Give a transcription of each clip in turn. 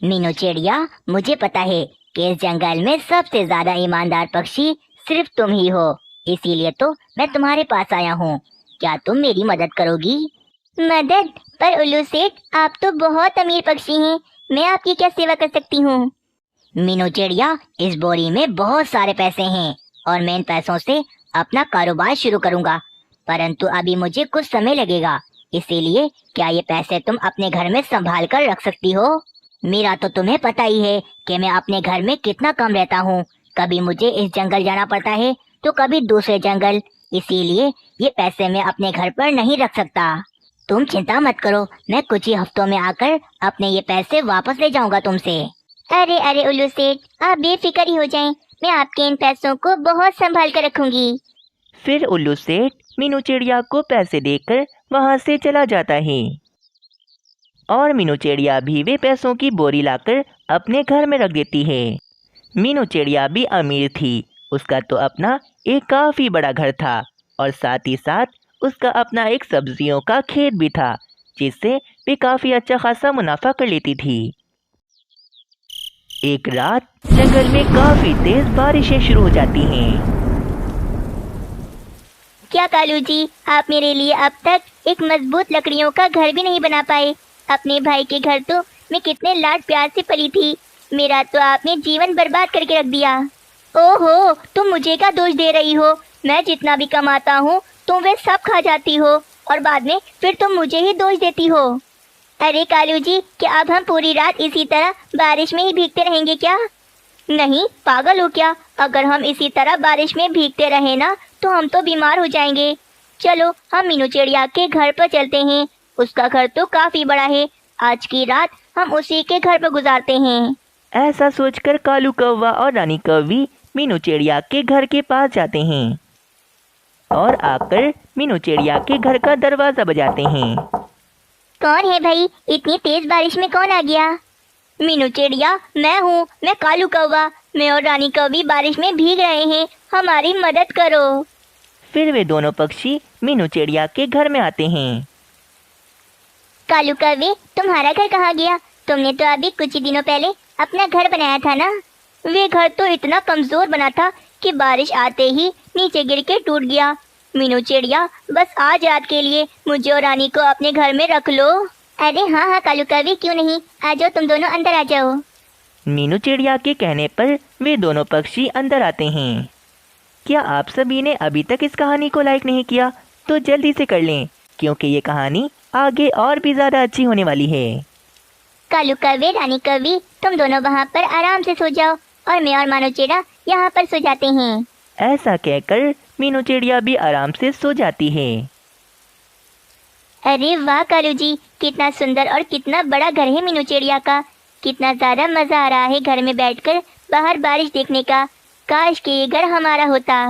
मीनू चिड़िया, मुझे पता है कि इस जंगल में सबसे ज्यादा ईमानदार पक्षी सिर्फ तुम ही हो, इसीलिए तो मैं तुम्हारे पास आया हूँ। क्या तुम मेरी मदद करोगी? मदद? पर उल्लू सेठ, आप तो बहुत अमीर पक्षी हैं, मैं आपकी क्या सेवा कर सकती हूँ? मीनू चिड़िया, इस बोरी में बहुत सारे पैसे हैं और मैं इन पैसों से अपना कारोबार शुरू करूँगा, परंतु अभी मुझे कुछ समय लगेगा, इसीलिए क्या ये पैसे तुम अपने घर में संभाल कर रख सकती हो? मेरा तो तुम्हें पता ही है कि मैं अपने घर में कितना कम रहता हूँ। कभी मुझे इस जंगल जाना पड़ता है तो कभी दूसरे जंगल, इसीलिए ये पैसे मैं अपने घर पर नहीं रख सकता। तुम चिंता मत करो, मैं कुछ ही हफ्तों में आकर अपने ये पैसे वापस ले जाऊंगा तुमसे। अरे अरे उल्लू सेठ, आप बेफिक्र ही हो जाएं, मैं आपके इन पैसों को बहुत संभाल कर रखूंगी। फिर उल्लू सेठ मीनू चिड़िया को पैसे देकर वहाँ से चला जाता है और मीनू चिड़िया भी वे पैसों की बोरी लाकर अपने घर में रख देती है। मीनू चिड़िया भी अमीर थी, उसका तो अपना एक काफ़ी बड़ा घर था और साथ ही साथ उसका अपना एक सब्जियों का खेत भी था, जिससे वे काफ़ी अच्छा खासा मुनाफा कर लेती थी। एक रात जंगल में काफ़ी तेज बारिशें शुरू हो जाती हैं। क्या कालू जी, आप मेरे लिए अब तक एक मजबूत लकड़ियों का घर भी नहीं बना पाए? अपने भाई के घर तो मैं कितने लाड प्यार से पली थी, मेरा तो आपने जीवन बर्बाद करके रख दिया। ओहो, तुम मुझे क्या दोष दे रही हो? मैं जितना भी कमाता हूँ तुम वे सब खा जाती हो और बाद में फिर तुम मुझे ही दोष देती हो। अरे कालू जी, क्या अब हम पूरी रात इसी तरह बारिश में ही भीगते रहेंगे क्या? नहीं, पागल हो क्या? अगर हम इसी तरह बारिश में भीगते रहे ना तो हम तो बीमार हो जाएंगे। चलो हम मीनू चिड़िया के घर पर चलते हैं, उसका घर तो काफी बड़ा है, आज की रात हम उसी के घर पर गुजारते हैं। ऐसा सोचकर कालू कौवा और रानी कौवी मीनू चिड़िया के घर के पास जाते हैं और आकर मीनू चिड़िया के घर का दरवाजा बजाते हैं। कौन है भाई? इतनी तेज बारिश में कौन आ गया? मीनू चिड़िया, मैं हूँ, मैं कालू कौवा। मैं और रानी कौवी बारिश में भीग रहे हैं, हमारी मदद करो। फिर वे दोनों पक्षी मीनू चिड़िया के घर में आते हैं। कालू कौवे, तुम्हारा घर कहाँ गया? तुमने तो अभी कुछ ही दिनों पहले अपना घर बनाया था ना? वे घर तो इतना कमजोर बना था कि बारिश आते ही नीचे गिर के टूट गया। मीनू चिड़िया, बस आज रात के लिए मुझे और रानी को अपने घर में रख लो। अरे हाँ हाँ कालू कौवे, क्यों नहीं, आ जाओ, तुम दोनों अंदर आ जाओ। मीनू चिड़िया के कहने पर वे दोनों पक्षी अंदर आते हैं। क्या आप सभी ने अभी तक इस कहानी को लाइक नहीं किया तो जल्दी से कर लें, क्योंकि ये कहानी आगे और भी ज़्यादा अच्छी होने वाली है। कालू कौवे, रानी कौवी, तुम दोनों वहाँ पर आराम से सो जाओ और मैं और मानव चिड़ा यहाँ पर सो जाते हैं। ऐसा कहकर मीनू चिड़िया भी आराम से सो जाती है। अरे वाह कालू जी, कितना सुंदर और कितना बड़ा घर है मीनू चिड़िया का। कितना ज़्यादा मज़ा आ रहा है घर में बैठकर बाहर बारिश देखने का। काश कि ये घर हमारा होता।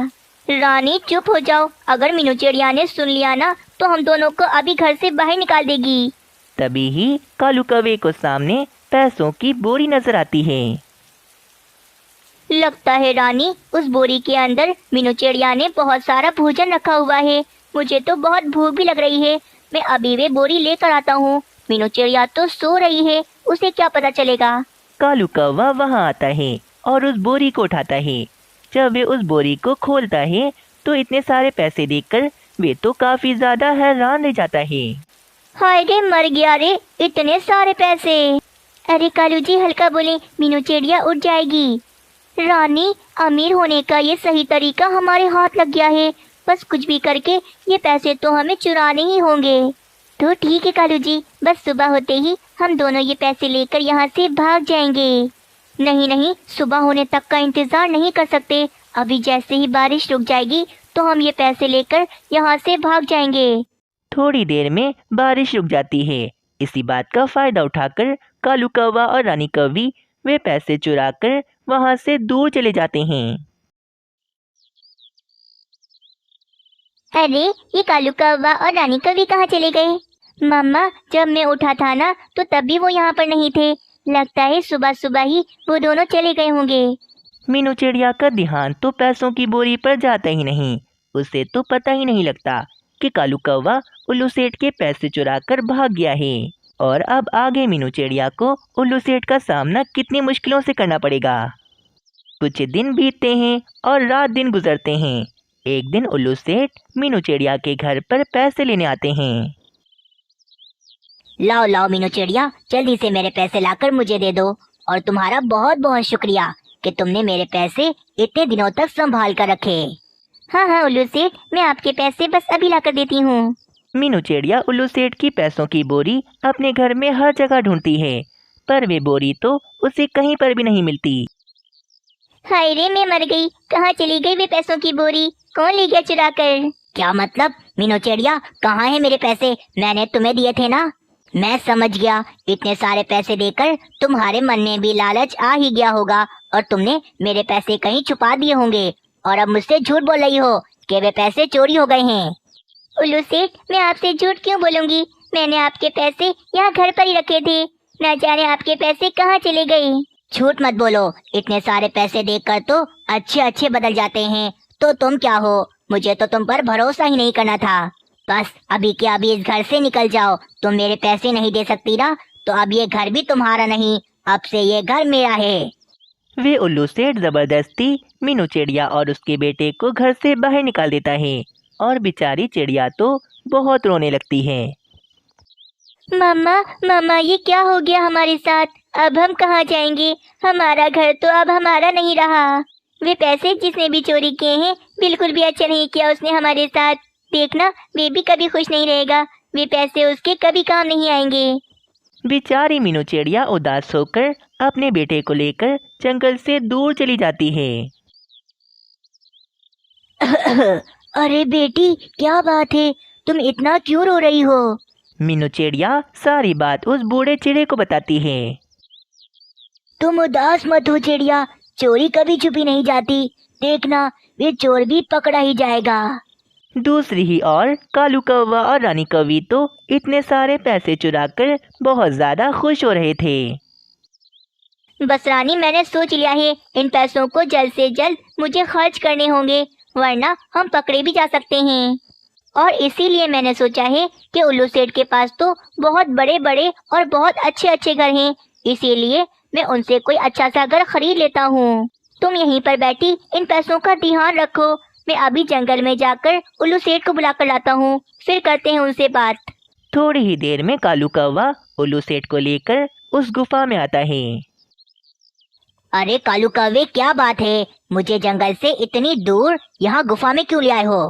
रानी चुप हो जाओ, अगर मीनू चिड़िया ने सुन लिया ना तो हम दोनों को अभी घर से बाहर निकाल देगी। तभी ही कालू कौवे को सामने पैसों की बोरी नजर आती है। लगता है रानी, उस बोरी के अंदर मीनू चिड़िया ने बहुत सारा भोजन रखा हुआ है। मुझे तो बहुत भूख भी लग रही है, मैं अभी वे बोरी लेकर आता हूँ। मीनू चिड़िया तो सो रही है, उसे क्या पता चलेगा। कालू कौवा वहाँ आता है और उस बोरी को उठाता है। जब वे उस बोरी को खोलता है तो इतने सारे पैसे देखकर वे तो काफी ज्यादा हैरान रह जाता है। हाय रे, मर गया रे, इतने सारे पैसे। अरे कालू जी, हल्का बोले, मीनू चिड़िया उठ जाएगी। रानी, अमीर होने का ये सही तरीका हमारे हाथ लग गया है, बस कुछ भी करके ये पैसे तो हमें चुराने ही होंगे। तो ठीक है कालू जी, बस सुबह होते ही हम दोनों ये पैसे लेकर यहाँ से भाग जाएंगे। नहीं नहीं, सुबह होने तक का इंतजार नहीं कर सकते, अभी जैसे ही बारिश रुक जाएगी तो हम ये पैसे लेकर यहाँ से भाग जाएंगे। थोड़ी देर में बारिश रुक जाती है। इसी बात का फायदा उठाकर कालू कौवा और रानी कौवी वे पैसे चुराकर वहां से दूर चले जाते हैं। अरे, ये कालू कौवा और रानी कौवी कहाँ चले गए? मम्मा, जब मैं उठा था ना तो तभी वो यहाँ पर नहीं थे, लगता है सुबह सुबह ही वो दोनों चले गए होंगे। मीनू चिड़िया का ध्यान तो पैसों की बोरी पर जाता ही नहीं। उसे तो पता ही नहीं लगता कि कालू कौवा उल्लू सेठ के पैसे चुराकर भाग गया है और अब आगे मीनू चिड़िया को उल्लू सेठ का सामना कितनी मुश्किलों से करना पड़ेगा। कुछ दिन बीतते हैं और रात दिन गुजरते हैं। एक दिन उल्लू सेठ मीनू चिड़िया के घर पर पैसे लेने आते हैं। लाओ लाओ मीनू चिड़िया, जल्दी से मेरे पैसे लाकर मुझे दे दो। और तुम्हारा बहुत बहुत शुक्रिया कि तुमने मेरे पैसे इतने दिनों तक संभाल कर रखे। हाँ हाँ उल्लू सेठ, मैं आपके पैसे बस अभी लाकर देती हूँ। मीनू चिड़िया उल्लू सेठ की पैसों की बोरी अपने घर में हर जगह ढूंढती है, पर वे बोरी तो उसे कहीं पर भी नहीं मिलती। हाय रे, मैं मर गई। कहाँ चली गई वे पैसों की बोरी? कौन ले गया चुरा कर? क्या मतलब मीनू चिड़िया, कहाँ है मेरे पैसे? मैंने तुम्हें दिए थे ना। मैं समझ गया, इतने सारे पैसे देकर तुम्हारे मन में भी लालच आ ही गया होगा और तुमने मेरे पैसे कहीं छुपा दिए होंगे और अब मुझसे झूठ बोल रही हो कि वे पैसे चोरी हो गए हैं। उल्लू सेठ, मैं आपसे झूठ क्यों बोलूंगी? मैंने आपके पैसे यहाँ घर पर ही रखे थे। न जाने आपके पैसे कहाँ चले गए। झूठ मत बोलो, इतने सारे पैसे देखकर तो अच्छे अच्छे बदल जाते हैं। तो तुम क्या हो? मुझे तो तुम पर भरोसा ही नहीं करना था। बस अभी के अभी इस घर से निकल जाओ। तुम मेरे पैसे नहीं दे सकती ना, तो अब ये घर भी तुम्हारा नहीं, अब से ये घर मेरा है। वे उल्लू सेठ जबरदस्ती मीनू चिड़िया और उसके बेटे को घर से बाहर निकाल देता है और बेचारी चिड़िया तो बहुत रोने लगती है। मम्मा मम्मा, ये क्या हो गया हमारे साथ? अब हम कहाँ जाएंगे? हमारा घर तो अब हमारा नहीं रहा। वे पैसे जिसने भी चोरी किए हैं, बिल्कुल भी अच्छा नहीं किया उसने हमारे साथ। देखना, वे भी कभी खुश नहीं रहेगा। वे पैसे उसके कभी काम नहीं आएंगे। बेचारी मीनू चिड़िया उदास होकर अपने बेटे को लेकर जंगल से दूर चली जाती है। अरे बेटी, क्या बात है? तुम इतना क्यों रो रही हो? मीनू चिड़िया सारी बात उस बूढ़े चिड़े को बताती है। तुम उदास मत हो चिड़िया, चोरी कभी छुपी नहीं जाती। देखना, वे चोर भी पकड़ा ही जाएगा। दूसरी ही ओर कालू कौवा और रानी कौवी तो इतने सारे पैसे चुराकर बहुत ज्यादा खुश हो रहे थे। बस रानी, मैंने सोच लिया है, इन पैसों को जल्द से जल्द मुझे खर्च करने होंगे, वरना हम पकड़े भी जा सकते हैं। और इसीलिए मैंने सोचा है कि उल्लू सेठ के पास तो बहुत बड़े बड़े और बहुत अच्छे अच्छे घर हैं, इसीलिए मैं उनसे कोई अच्छा सा घर खरीद लेता हूँ। तुम यहीं पर बैठी इन पैसों का ध्यान रखो। मैं अभी जंगल में जाकर उल्लू सेठ को बुला कर लाता हूँ, फिर करते हैं उनसे बात। थोड़ी ही देर में कालू कौवा उल्लू सेठ को लेकर उस गुफा में आता है। अरे कालू कौवे, क्या बात है? मुझे जंगल से इतनी दूर यहाँ गुफा में क्यों ले आए हो?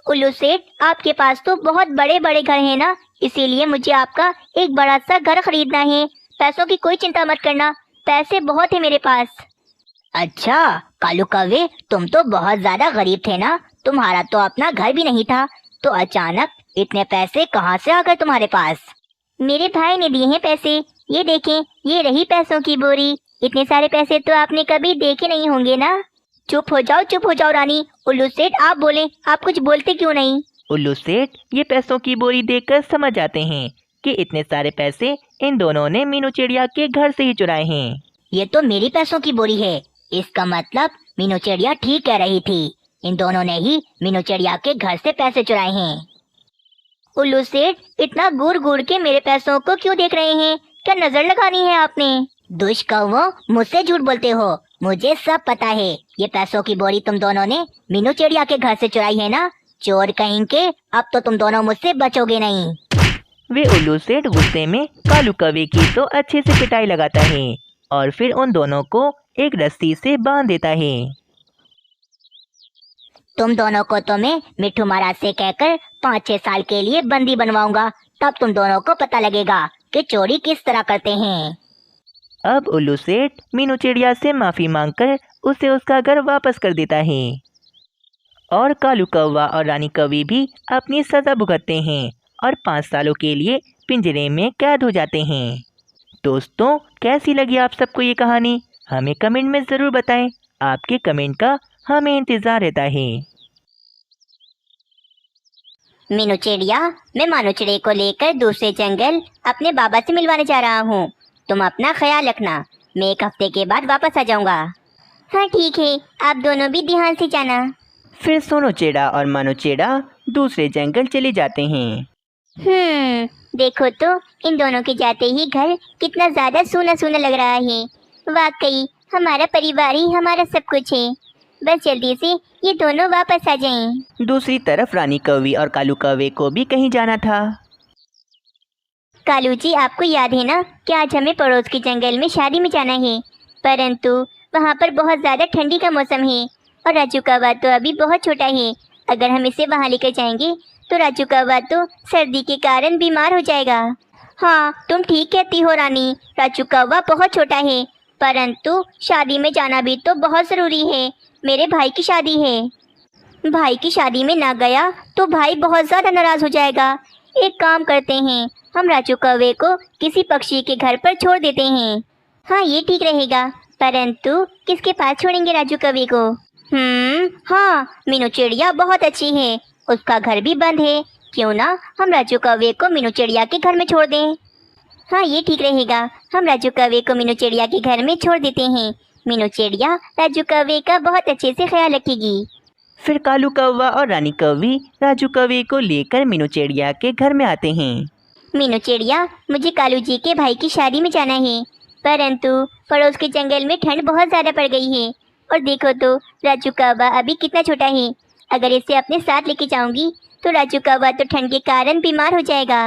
उल्लू सेठ, आपके पास तो बहुत बड़े बड़े घर हैं ना, इसीलिए मुझे आपका एक बड़ा सा घर खरीदना है। पैसों की कोई चिंता मत करना, पैसे बहुत है मेरे पास। अच्छा कालू कौवे, तुम तो बहुत ज्यादा गरीब थे ना, तुम्हारा तो अपना घर भी नहीं था, तो अचानक इतने पैसे कहाँ से आ गए तुम्हारे पास? मेरे भाई ने दिए हैं पैसे। ये देखें, ये रही पैसों की बोरी। इतने सारे पैसे तो आपने कभी देखे नहीं होंगे ना। चुप हो जाओ रानी। उल्लू सेठ, आप बोले, आप कुछ बोलते क्यों नहीं? उल्लू सेठ ये पैसों की बोरी देखकर समझ जाते हैं कि इतने सारे पैसे इन दोनों ने मीनू चिड़िया के घर से ही चुराए हैं। ये तो मेरी पैसों की बोरी है, इसका मतलब मीनू चिड़िया ठीक कह रही थी। इन दोनों ने ही मीनू चिड़िया के घर से पैसे चुराए हैं। उल्लू सेठ, इतना घूर घूर के मेरे पैसों को क्यों देख रहे हैं? क्या नजर लगानी है आपने? दुष्कर्मों, मुझसे झूठ बोलते हो, मुझे सब पता है। ये पैसों की बोरी तुम दोनों ने मीनू चिड़िया के घर से चुराई है ना, चोर कहीं के। अब तो तुम दोनों मुझसे बचोगे नहीं। वे उल्लू सेठ गुस्से में कालू कौवे की तो अच्छे से पिटाई लगाता है और फिर उन दोनों को एक रस्सी से बांध देता है। तुम दोनों को तो मैं मिट्ठू महाराज से कहकर 5-6 साल के लिए बंदी बनवाऊंगा, तब तुम दोनों को पता लगेगा कि चोरी किस तरह करते हैं। अब उल्लू सेठ मीनू चिड़िया से माफी मांगकर उसे उसका घर वापस कर देता है और कालू कौवा और रानी कौवी भी अपनी सजा भुगतते हैं और 5 सालों के लिए पिंजरे में कैद हो जाते हैं। दोस्तों, कैसी लगी आप सबको ये कहानी? हमें कमेंट में ज़रूर बताएं। आपके कमेंट का हमें इंतज़ार रहता है। मीनू चिड़िया, मैं मानू चिड़े को लेकर दूसरे जंगल अपने बाबा से मिलवाने जा रहा हूँ। तुम अपना ख्याल रखना, मैं 1 हफ्ते के बाद वापस आ जाऊँगा। हाँ ठीक है, आप दोनों भी ध्यान से जाना। फिर सोनू चिड़ा और मानू चिड़ा दूसरे जंगल चले जाते हैं। देखो तो इन दोनों के जाते ही घर कितना ज्यादा सूना सूना लग रहा है। वाकई हमारा परिवार ही हमारा सब कुछ है। बस जल्दी से ये दोनों वापस आ जाएं। दूसरी तरफ रानी कौवी और कालू कौवे को भी कहीं जाना था। कालू जी, आपको याद है ना कि आज हमें पड़ोस के जंगल में शादी में जाना है, परंतु वहाँ पर बहुत ज़्यादा ठंडी का मौसम है और राजू कौवा तो अभी बहुत छोटा है। अगर हम इसे वहाँ लेकर जाएंगे तो राजू कौवा तो सर्दी के कारण बीमार हो जाएगा। हाँ, तुम ठीक कहती हो रानी, राजू कौवा बहुत छोटा है, परंतु शादी में जाना भी तो बहुत ज़रूरी है। मेरे भाई की शादी है। भाई की शादी में ना गया तो भाई बहुत ज़्यादा नाराज़ हो जाएगा। एक काम करते हैं, हम राजू कौवे को किसी पक्षी के घर पर छोड़ देते हैं। हाँ, ये ठीक रहेगा, परंतु किसके पास छोड़ेंगे राजू कौवे को? हाँ, मीनू चिड़िया बहुत अच्छी है, उसका घर भी बंद है। क्यों ना हम राजू कौवे को मीनू चिड़िया के घर में छोड़ दें? हाँ, ये ठीक रहेगा, हम राजू कौवे को मीनू चिड़िया के घर में छोड़ देते हैं। मीनू चिड़िया राजू कौवे का बहुत अच्छे से ख्याल रखेगी। फिर कालू कौवा और रानी कौवी राजू कौवे को लेकर मीनू चिड़िया के घर में आते हैं। मीनू चिड़िया, मुझे कालू जी के भाई की शादी में जाना है, परंतु पड़ोस के जंगल में ठंड बहुत ज़्यादा पड़ गई है और देखो तो राजू कौवा अभी कितना छोटा है। अगर इसे अपने साथ लेके जाऊंगी तो राजू कौवा तो ठंड के कारण बीमार हो जाएगा।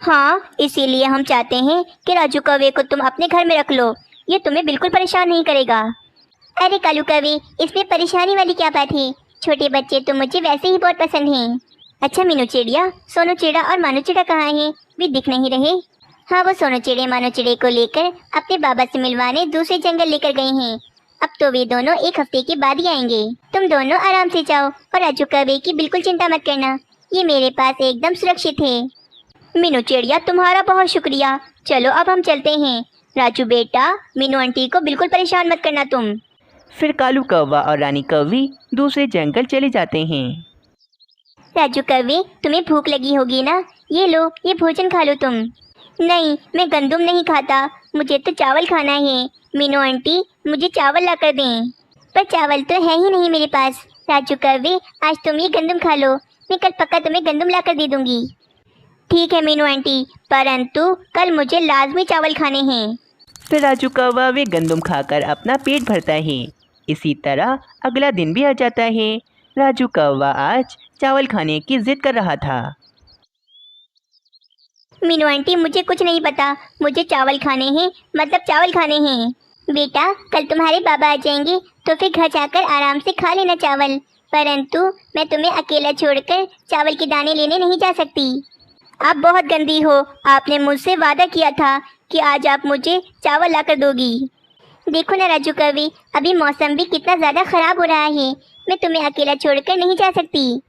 हाँ, इसीलिए हम चाहते हैं कि राजू कौवे को तुम अपने घर में रख लो, ये तुम्हें बिल्कुल परेशान नहीं करेगा। अरे कालू कौवे, इसमें परेशानी वाली क्या बात है? छोटे बच्चे तो मुझे वैसे ही बहुत पसंद हैं। अच्छा मीनू चिड़िया, सोनू चिड़ा और मानू चिड़ा कहाँ हैं? वे दिख नहीं रहे। हाँ, वो सोनू चिड़े मानू चिड़े को लेकर अपने बाबा से मिलवाने दूसरे जंगल लेकर गए हैं। अब तो वे दोनों एक हफ्ते के बाद ही आएंगे। तुम दोनों आराम से जाओ और राजू कौवे की बिल्कुल चिंता मत करना, ये मेरे पास एकदम सुरक्षित है। मीनू चिड़िया, तुम्हारा बहुत शुक्रिया। चलो अब हम चलते हैं। राजू बेटा, मीनू आंटी को बिल्कुल परेशान मत करना तुम। फिर कालू कौवा और रानी कौवी दूसरे जंगल चले जाते हैं। राजू कौवे, तुम्हें भूख लगी होगी ना, ये लो, ये भोजन खा लो तुम। नहीं, मैं गंदम नहीं खाता, मुझे तो चावल खाना है। मीनू आंटी, मुझे चावल ला कर दें। पर चावल तो है ही नहीं मेरे पास। राजू कौवे, आज तुम ये गंदम खा लो, मैं कल पक्का तुम्हें गंदम ला कर दे दूंगी। ठीक है मीनू आंटी, परंतु कल मुझे लाजमी चावल खाने हैं। फिर राजू कौवा वे गंदम खाकर अपना पेट भरता है। इसी तरह अगला दिन भी आ जाता है। राजू कौवा आज चावल खाने की जिद कर रहा था। मीनू आंटी, मुझे कुछ नहीं पता, मुझे चावल खाने हैं, मतलब चावल खाने हैं। बेटा, कल तुम्हारे बाबा आ जाएंगे तो फिर घर जाकर आराम से खा लेना चावल, परंतु मैं तुम्हें अकेला छोड़कर चावल के दाने लेने नहीं जा सकती। आप बहुत गंदी हो, आपने मुझसे वादा किया था कि आज आप मुझे चावल ला कर दोगी। देखो ना राजू कौवे, अभी मौसम भी कितना ज़्यादा ख़राब हो रहा है, मैं तुम्हें अकेला छोड़कर नहीं जा सकती।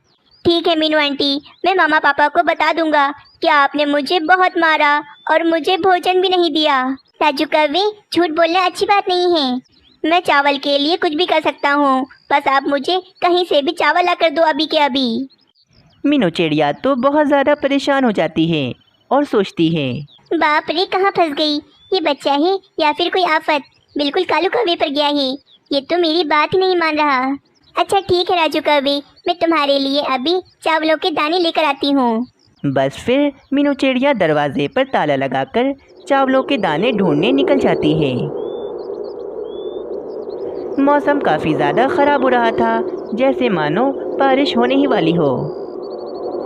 ठीक है मीनू आंटी, मैं मामा पापा को बता दूंगा कि आपने मुझे बहुत मारा और मुझे भोजन भी नहीं दिया। राजू कौवे, झूठ बोलना अच्छी बात नहीं है, मैं चावल के लिए कुछ भी कर सकता हूँ, बस आप मुझे कहीं से भी चावल ला कर दो अभी के अभी। मीनू चिड़िया तो बहुत ज़्यादा परेशान हो जाती है और सोचती है, बाप रे, कहाँ फंस गई? ये बच्चा है या फिर कोई आफत? बिल्कुल कालू कौवे पर गया है, ये तो मेरी बात ही नहीं मान रहा। अच्छा ठीक है राजू कौवे, मैं तुम्हारे लिए अभी चावलों के दाने लेकर आती हूँ। बस फिर मीनू चिड़िया दरवाजे पर ताला लगाकर चावलों के दाने ढूंढने निकल जाती है। मौसम काफ़ी ज़्यादा ख़राब हो रहा था, जैसे मानो बारिश होने ही वाली हो।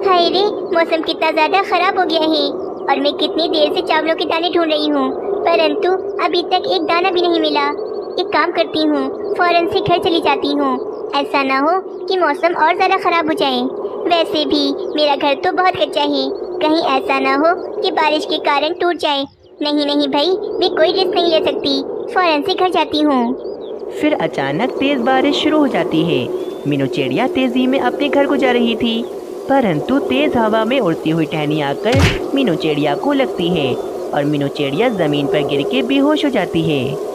हाय रे, मौसम कितना ज़्यादा ख़राब हो गया है और मैं कितनी देर से चावलों के दाने ढूंढ रही हूँ, परंतु अभी तक एक दाना भी नहीं मिला। एक काम करती हूँ, फ़ौरन से घर चली जाती हूँ, ऐसा ना हो कि मौसम और ज़्यादा ख़राब हो जाए। वैसे भी मेरा घर तो बहुत कच्चा है, कहीं ऐसा ना हो कि बारिश के कारण टूट जाए। नहीं नहीं भाई, मैं कोई रिस्क नहीं ले सकती, फ़ौरन से घर जाती हूँ। फिर अचानक तेज़ बारिश शुरू हो जाती है। मीनू चिड़िया तेज़ी में अपने घर को जा रही थी, परंतु तेज़ हवा में उड़ती हुई टहनी आकर मीनू चिड़िया को लगती है और मीनू चिड़िया ज़मीन पर गिर के बेहोश हो जाती है।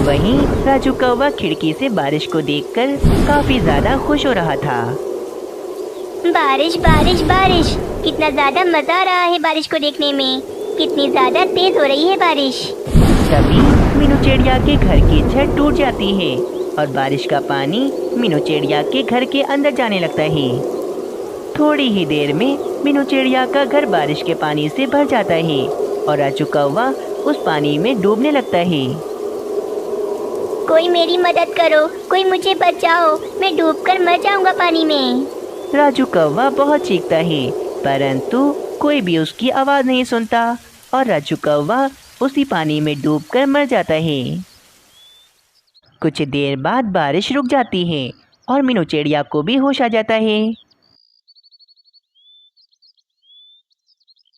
वहीं राजू कौवा खिड़की से बारिश को देखकर काफ़ी ज़्यादा खुश हो रहा था। बारिश बारिश बारिश, कितना ज़्यादा मज़ा आ रहा है बारिश को देखने में, कितनी ज़्यादा तेज़ हो रही है बारिश। तभी मीनू चिड़िया के घर की छत टूट जाती है और बारिश का पानी मीनू चिड़िया के घर के अंदर जाने लगता है। थोड़ी ही देर में मीनू चिड़िया का घर बारिश के पानी से भर जाता है और राजू कौवा उस पानी में डूबने लगता है। कोई मेरी मदद करो, कोई मुझे बचाओ, मैं डूबकर मर जाऊंगा पानी में। राजू कौवा बहुत चीखता है, परंतु कोई भी उसकी आवाज़ नहीं सुनता और राजू कौवा उसी पानी में डूबकर मर जाता है। कुछ देर बाद बारिश रुक जाती है और मीनू चिड़िया को भी होश आ जाता है।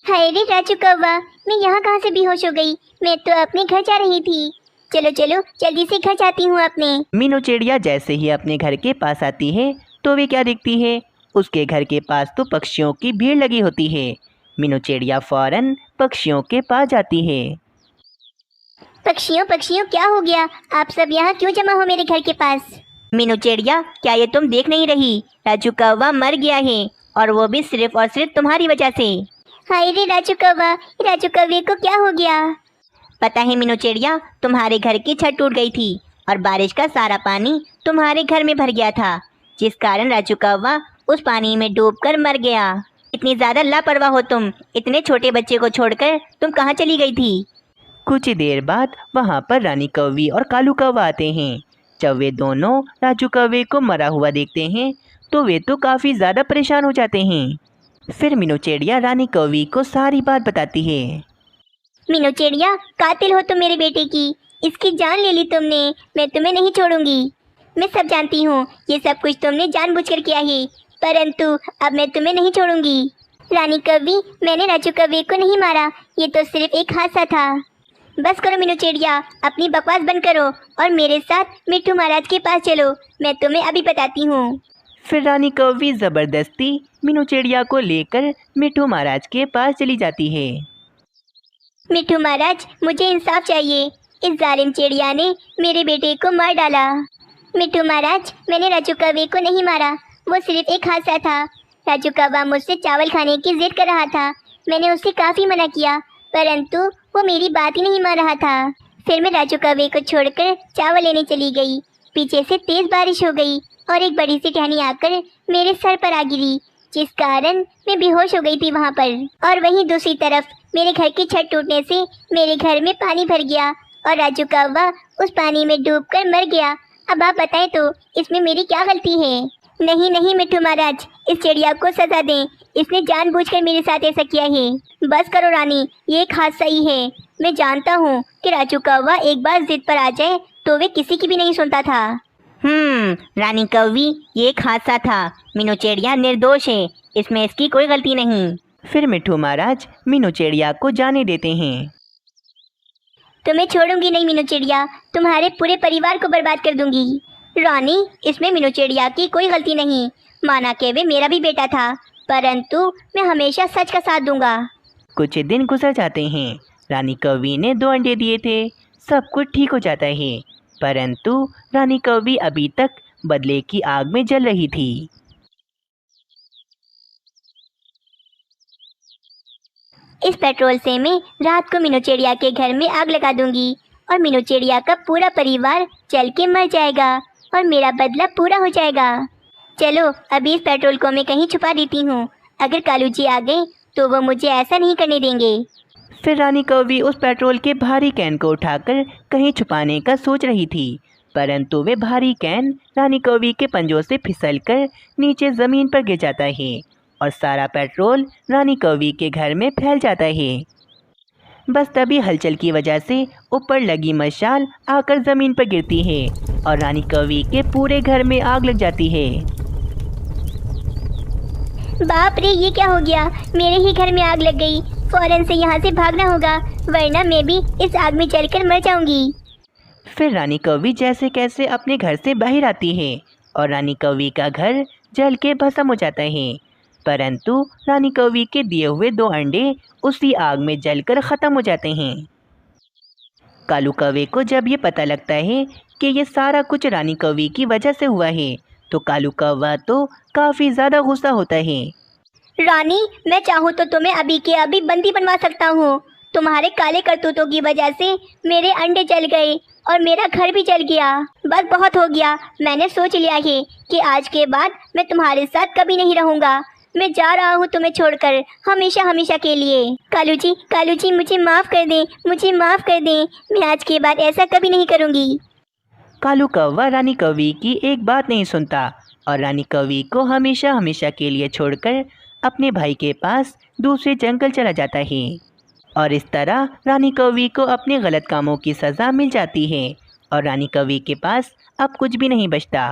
हाय रे राजू कौवा, मैं यहाँ कहाँ से बेहोश हो गई? मैं तो अपने घर जा रही थी। चलो चलो जल्दी से घर जाती हूँ अपने। मीनू चिड़िया जैसे ही अपने घर के पास आती है तो वे क्या देखती है, उसके घर के पास तो पक्षियों की भीड़ लगी होती है। मीनू चिड़िया फौरन पक्षियों के पास जाती है। पक्षियों पक्षियों क्या हो गया? आप सब यहाँ क्यों जमा हो मेरे घर के पास? मीनू चिड़िया, क्या ये तुम देख नहीं रही? राजू कौवा मर गया है और वो भी सिर्फ और सिर्फ तुम्हारी वजह से। हाय रे राजू कौवा, राजू कौवे को क्या हो गया? पता है मीनू चिड़िया, तुम्हारे घर की छत टूट गई थी और बारिश का सारा पानी तुम्हारे घर में भर गया था, जिस कारण राजू कौवा उस पानी में डूबकर मर गया। इतनी ज़्यादा लापरवाह हो तुम, इतने छोटे बच्चे को छोड़कर तुम कहाँ चली गई थी? कुछ देर बाद वहाँ पर रानी कौवी और कालू कौवा आते हैं। जब वे दोनों राजू कौवे को मरा हुआ देखते हैं तो वे तो काफ़ी ज़्यादा परेशान हो जाते हैं। फिर मीनू चिड़िया रानी कौवी को सारी बात बताती है। मीनू चिड़िया, कातिल हो तुम मेरे बेटे की, इसकी जान ले ली तुमने, मैं तुम्हें नहीं छोड़ूंगी। मैं सब जानती हूँ, ये सब कुछ तुमने जानबूझकर किया है, परंतु अब मैं तुम्हें नहीं छोड़ूंगी। रानी कौवी, मैंने राजू कौवे को नहीं मारा, ये तो सिर्फ एक हादसा था। बस करो मीनू चिड़िया, अपनी बकवास बंद करो और मेरे साथ मिट्ठू महाराज के पास चलो, मैं तुम्हें अभी बताती हूँ। फिर रानी कौवी ज़बरदस्ती मीनू चिड़िया को लेकर मिट्ठू महाराज के पास चली जाती है। मिट्ठू महाराज, मुझे इंसाफ चाहिए, इस जालिम चिड़िया ने मेरे बेटे को मार डाला। मिट्ठू महाराज, मैंने राजू कौवे को नहीं मारा, वो सिर्फ एक हादसा था। राजू कौवा मुझसे चावल खाने की जिद कर रहा था, मैंने उससे काफ़ी मना किया, परंतु वो मेरी बात ही नहीं मान रहा था। फिर मैं राजू कौवे को छोड़कर चावल लेने चली गई। पीछे से तेज़ बारिश हो गई और एक बड़ी सी टहनी आकर मेरे सर पर आ गिरी, जिस कारण मैं बेहोश हो गई थी वहाँ पर। और वहीं दूसरी तरफ मेरे घर की छत टूटने से मेरे घर में पानी भर गया और राजू कौवा उस पानी में डूबकर मर गया। अब आप बताएं तो इसमें मेरी क्या गलती है? नहीं नहीं मिट्ठू महाराज, इस चिड़िया को सजा दें, इसने जानबूझकर मेरे साथ ऐसा किया है। बस करो रानी, ये एक हादसा ही है। मैं जानता हूँ कि राजू कौवा एक बार जिद पर आ जाए तो वे किसी की भी नहीं सुनता था। रानी कौवी, ये एक हादसा था, मीनू चिड़िया निर्दोष है, इसमें इसकी कोई गलती नहीं। फिर मिट्ठू महाराज मीनू चिड़िया को जाने देते हैं। तुम्हें छोड़ूंगी नहीं मीनू चिड़िया, तुम्हारे पूरे परिवार को बर्बाद कर दूंगी। रानी, इसमें मीनू चिड़िया की कोई गलती नहीं, माना कि वे मेरा भी बेटा था, परंतु मैं हमेशा सच का साथ दूंगा। कुछ दिन गुजर जाते हैं। रानी कौवी ने 2 अंडे दिए थे, सब कुछ ठीक हो जाता है, परंतु रानी कौवी अभी तक बदले की आग में जल रही थी। इस पेट्रोल से मैं रात को मीनू चिड़िया के घर में आग लगा दूंगी और मीनू चिड़िया का पूरा परिवार जल के मर जाएगा और मेरा बदला पूरा हो जाएगा। चलो अभी इस पेट्रोल को मैं कहीं छुपा देती हूँ, अगर कालू जी आ गए तो वो मुझे ऐसा नहीं करने देंगे। फिर रानी कौवी उस पेट्रोल के भारी कैन को उठाकर कहीं छुपाने का सोच रही थी, परंतु वे भारी कैन रानी कौवी के पंजों से फिसलकर नीचे ज़मीन पर गिर जाता है और सारा पेट्रोल रानी कौवी के घर में फैल जाता है। बस तभी हलचल की वजह से ऊपर लगी मशाल आकर ज़मीन पर गिरती है और रानी कौवी के पूरे घर में आग लग जाती है। बाप रे, ये क्या हो गया? मेरे ही घर में आग लग गई, फौरन से यहाँ से भागना होगा, वरना मैं भी इस आग में जलकर मर जाऊंगी। फिर रानी कौवी जैसे कैसे अपने घर से बाहर आती है और रानी कौवी का घर जल के भस्म हो जाता है, परंतु रानी कौवी के दिए हुए 2 अंडे उसी आग में जलकर ख़त्म हो जाते हैं। कालू कौवे को जब ये पता लगता है कि ये सारा कुछ रानी कौवी की वजह से हुआ है तो कालू कौवा तो काफ़ी ज़्यादा गुस्सा होता है। रानी, मैं चाहूँ तो तुम्हें अभी के अभी बंदी बनवा सकता हूँ। तुम्हारे काले करतूतों की वजह से मेरे अंडे जल गए और मेरा घर भी जल गया। बस बहुत हो गया, मैंने सोच लिया है कि आज के बाद मैं तुम्हारे साथ कभी नहीं रहूँगा। मैं जा रहा हूँ तुम्हें छोड़कर, हमेशा हमेशा के लिए। कालू जी मुझे माफ कर दें, मुझे माफ कर दें। मैं आज के बाद ऐसा कभी नहीं करूँगी। कालू कौवा रानी कौवी की एक बात नहीं सुनता और रानी कौवी को हमेशा हमेशा के लिए छोड़कर अपने भाई के पास दूसरे जंगल चला जाता है। और इस तरह रानी कौवी को अपने गलत कामों की सज़ा मिल जाती है और रानी कौवी के पास अब कुछ भी नहीं बचता।